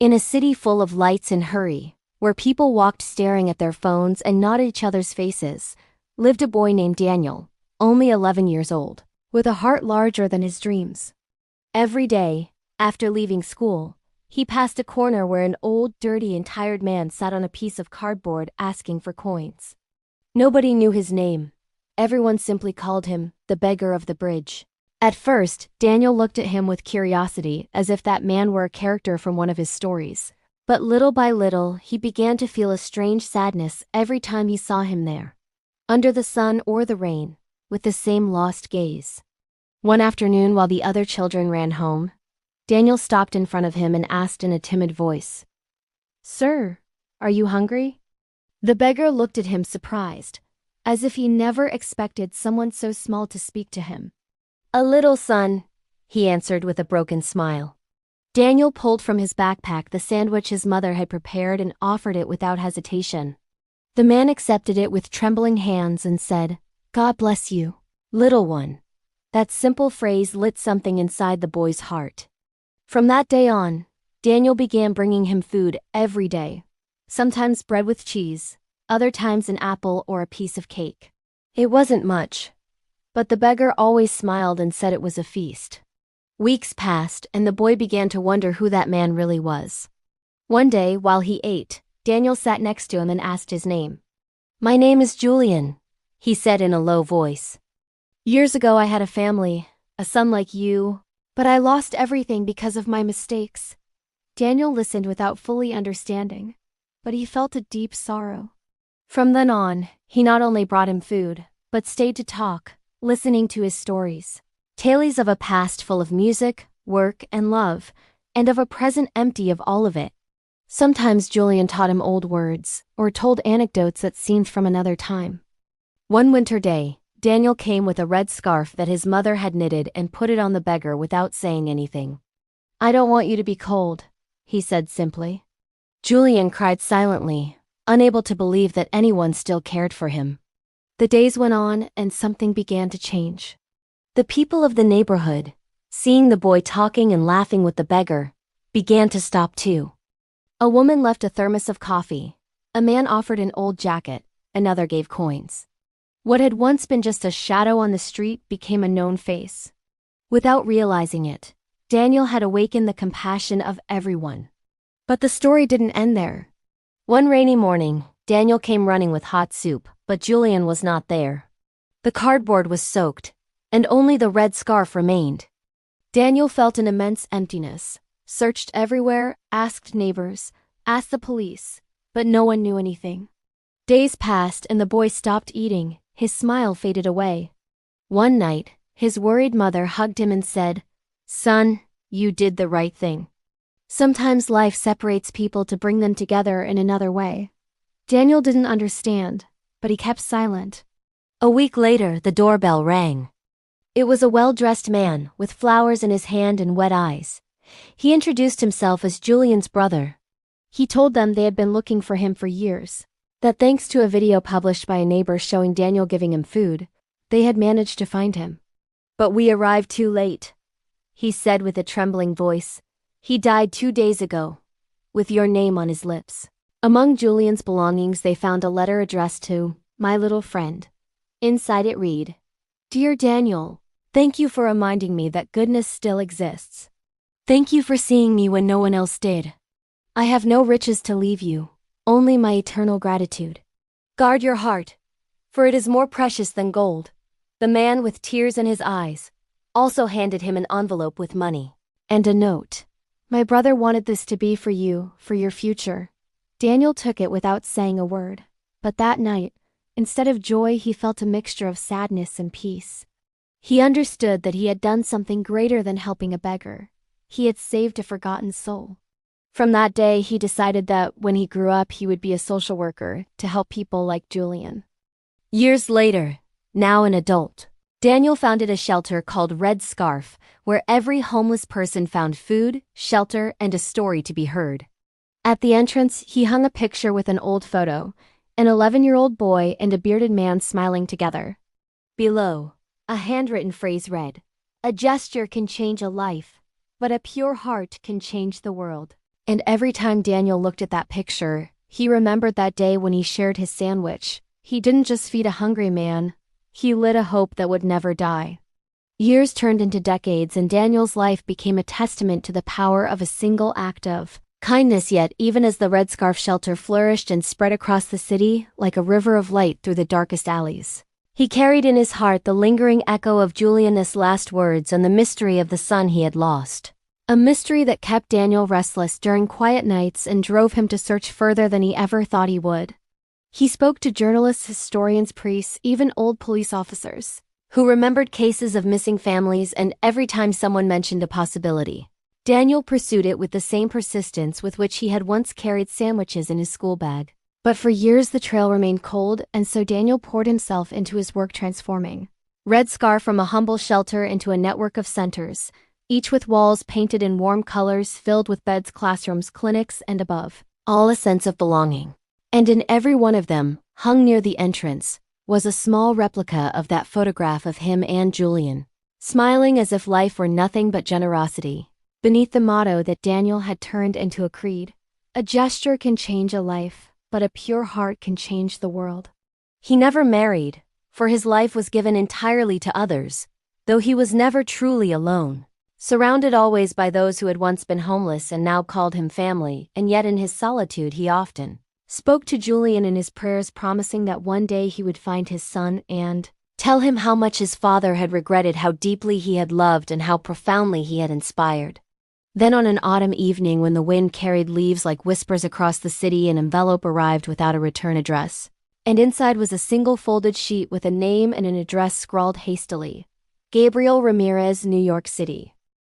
In a city full of lights and hurry, where people walked staring at their phones and not at each other's faces, lived a boy named Daniel, only 11 years old, with a heart larger than his dreams. Every day, after leaving school, he passed a corner where an old, dirty and tired man sat on a piece of cardboard asking for coins. Nobody knew his name. Everyone simply called him the beggar of the bridge. At first, Daniel looked at him with curiosity, as if that man were a character from one of his stories. But little by little, he began to feel a strange sadness every time he saw him there, under the sun or the rain, with the same lost gaze. One afternoon, while the other children ran home, Daniel stopped in front of him and asked in a timid voice, "Sir, are you hungry?" The beggar looked at him surprised, as if he never expected someone so small to speak to him. "A little, son," he answered with a broken smile. Daniel pulled from his backpack the sandwich his mother had prepared and offered it without hesitation. The man accepted it with trembling hands and said, "God bless you, little one." That simple phrase lit something inside the boy's heart. From that day on, Daniel began bringing him food every day, sometimes bread with cheese, other times an apple or a piece of cake. It wasn't much, but the beggar always smiled and said it was a feast. Weeks passed, and the boy began to wonder who that man really was. One day, while he ate, Daniel sat next to him and asked his name. "My name is Julian," he said in a low voice. "Years ago I had a family, a son like you, but I lost everything because of my mistakes." Daniel listened without fully understanding, but he felt a deep sorrow. From then on, he not only brought him food, but stayed to talk, listening to his stories. Tales of a past full of music, work, and love, and of a present empty of all of it. Sometimes Julian taught him old words, or told anecdotes that seemed from another time. One winter day, Daniel came with a red scarf that his mother had knitted and put it on the beggar without saying anything. "I don't want you to be cold," he said simply. Julian cried silently, unable to believe that anyone still cared for him. The days went on and something began to change. The people of the neighborhood, seeing the boy talking and laughing with the beggar, began to stop too. A woman left a thermos of coffee, a man offered an old jacket, another gave coins. What had once been just a shadow on the street became a known face. Without realizing it, Daniel had awakened the compassion of everyone. But the story didn't end there. One rainy morning, Daniel came running with hot soup, but Julian was not there. The cardboard was soaked, and only the red scarf remained. Daniel felt an immense emptiness, searched everywhere, asked neighbors, asked the police, but no one knew anything. Days passed and the boy stopped eating, his smile faded away. One night, his worried mother hugged him and said, "Son, you did the right thing." Sometimes life separates people to bring them together in another way. Daniel didn't understand, but he kept silent. A week later, the doorbell rang. It was a well-dressed man, with flowers in his hand and wet eyes. He introduced himself as Julian's brother. He told them they had been looking for him for years, that thanks to a video published by a neighbor showing Daniel giving him food, they had managed to find him. "But we arrived too late," he said with a trembling voice. "He died 2 days ago, with your name on his lips." Among Julian's belongings they found a letter addressed to "My little friend." Inside it read, "Dear Daniel, thank you for reminding me that goodness still exists. Thank you for seeing me when no one else did. I have no riches to leave you, only my eternal gratitude. Guard your heart, for it is more precious than gold." The man, with tears in his eyes, also handed him an envelope with money and a note. "My brother wanted this to be for you, for your future." Daniel took it without saying a word, but that night, instead of joy, he felt a mixture of sadness and peace. He understood that he had done something greater than helping a beggar. He had saved a forgotten soul. From that day, he decided that when he grew up, he would be a social worker to help people like Julian. Years later, now an adult, Daniel founded a shelter called Red Scarf, where every homeless person found food, shelter, and a story to be heard. At the entrance, he hung a picture with an old photo, an 11-year-old boy and a bearded man smiling together. Below, a handwritten phrase read, "A gesture can change a life, but a pure heart can change the world." And every time Daniel looked at that picture, he remembered that day when he shared his sandwich. He didn't just feed a hungry man, he lit a hope that would never die. Years turned into decades, and Daniel's life became a testament to the power of a single act of kindness. Yet, even as the Red Scarf Shelter flourished and spread across the city like a river of light through the darkest alleys, he carried in his heart the lingering echo of Julian's last words and the mystery of the son he had lost. A mystery that kept Daniel restless during quiet nights and drove him to search further than he ever thought he would. He spoke to journalists, historians, priests, even old police officers, who remembered cases of missing families, and every time someone mentioned a possibility, Daniel pursued it with the same persistence with which he had once carried sandwiches in his school bag. But for years the trail remained cold, and so Daniel poured himself into his work, transforming Red Scar from a humble shelter into a network of centers, each with walls painted in warm colors filled with beds, classrooms, clinics, and above all a sense of belonging. And in every one of them, hung near the entrance, was a small replica of that photograph of him and Julian, smiling as if life were nothing but generosity, beneath the motto that Daniel had turned into a creed: a gesture can change a life, but a pure heart can change the world. He never married, for his life was given entirely to others, though he was never truly alone, surrounded always by those who had once been homeless and now called him family. And yet in his solitude he often spoke to Julian in his prayers, promising that one day he would find his son and tell him how much his father had regretted, how deeply he had loved, and how profoundly he had inspired. Then on an autumn evening, when the wind carried leaves like whispers across the city, an envelope arrived without a return address, and inside was a single folded sheet with a name and an address scrawled hastily: Gabriel Ramirez, New York City.